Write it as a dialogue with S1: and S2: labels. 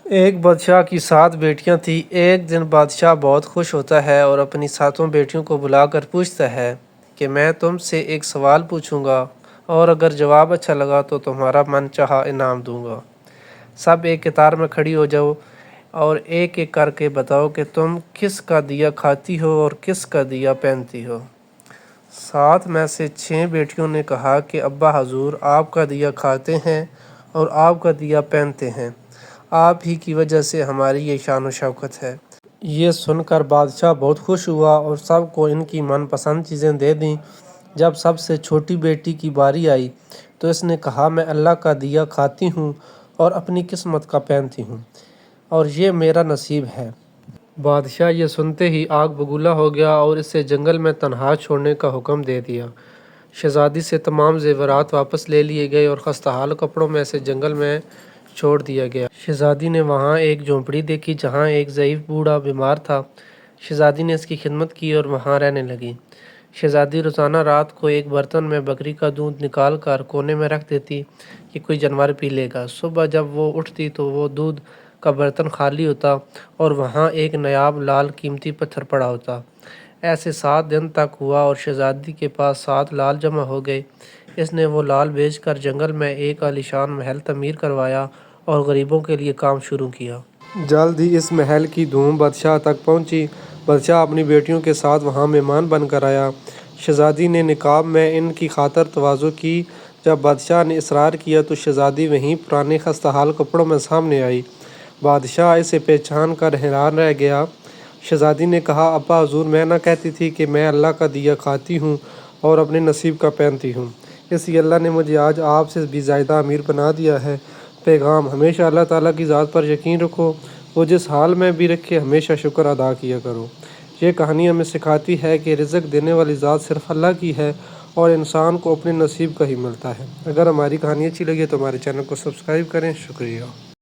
S1: ایک بادشاہ کی 7 بیٹیاں تھیں۔ ایک دن بادشاہ بہت خوش ہوتا ہے اور اپنی 7 بیٹیوں کو بلا کر پوچھتا ہے کہ میں تم سے ایک سوال پوچھوں گا اور اگر جواب اچھا لگا تو تمہارا من چاہا انعام دوں گا۔ سب ایک قطار میں کھڑی ہو جاؤ اور ایک ایک کر کے بتاؤ کہ تم کس کا دیا کھاتی ہو اور کس کا دیا پہنتی ہو۔ 7 میں سے 6 بیٹیوں نے کہا کہ ابا حضور آپ کا دیا کھاتے ہیں اور آپ کا دیا پہنتے ہیں، آپ ہی کی وجہ سے ہماری یہ شان و شوکت ہے۔ یہ سن کر بادشاہ بہت خوش ہوا اور سب کو ان کی من پسند چیزیں دے دیں۔ جب سب سے چھوٹی بیٹی کی باری آئی تو اس نے کہا میں اللہ کا دیا کھاتی ہوں اور اپنی قسمت کا پہنتی ہوں اور یہ میرا نصیب ہے۔ بادشاہ یہ سنتے ہی آگ بگولا ہو گیا اور اسے جنگل میں تنہا چھوڑنے کا حکم دے دیا۔ شہزادی سے تمام زیورات واپس لے لیے گئے اور خستہ حال کپڑوں میں سے جنگل میں چھوڑ دیا گیا۔ شہزادی نے وہاں ایک جھونپڑی دیکھی جہاں ایک ضعیف بوڑھا بیمار تھا۔ شہزادی نے اس کی خدمت کی اور وہاں رہنے لگی۔ شہزادی روزانہ رات کو ایک برتن میں بکری کا دودھ نکال کر کونے میں رکھ دیتی کہ کوئی جانور پی لے گا۔ صبح جب وہ اٹھتی تو وہ دودھ کا برتن خالی ہوتا اور وہاں ایک نایاب لال قیمتی پتھر پڑا ہوتا۔ ایسے 7 دن تک ہوا اور شہزادی کے پاس 7 لال جمع ہو گئے۔ اس نے وہ لال بیچ کر جنگل میں ایک عالیشان محل تعمیر کروایا اور غریبوں کے لیے کام شروع کیا۔ جلد ہی اس محل کی دھوم بادشاہ تک پہنچی۔ بادشاہ اپنی بیٹیوں کے ساتھ وہاں مہمان بن کر آیا۔ شہزادی نے نقاب میں ان کی خاطر تواضع کی۔ جب بادشاہ نے اصرار کیا تو شہزادی وہیں پرانے خستہ حال کپڑوں میں سامنے آئی۔ بادشاہ اسے پہچان کر حیران رہ گیا۔ شہزادی نے کہا ابا حضور میں نہ کہتی تھی کہ میں اللہ کا دیا کھاتی ہوں اور اپنے نصیب کا پہنتی ہوں، اس لیے اللہ نے مجھے آج آپ سے بھی زیادہ امیر بنا دیا ہے۔ پیغام: ہمیشہ اللہ تعالیٰ کی ذات پر یقین رکھو، وہ جس حال میں بھی رکھے ہمیشہ شکر ادا کیا کرو۔ یہ کہانی ہمیں سکھاتی ہے کہ رزق دینے والی ذات صرف اللہ کی ہے اور انسان کو اپنے نصیب کا ہی ملتا ہے۔ اگر ہماری کہانی اچھی لگی تو ہمارے چینل کو سبسکرائب کریں۔ شکریہ۔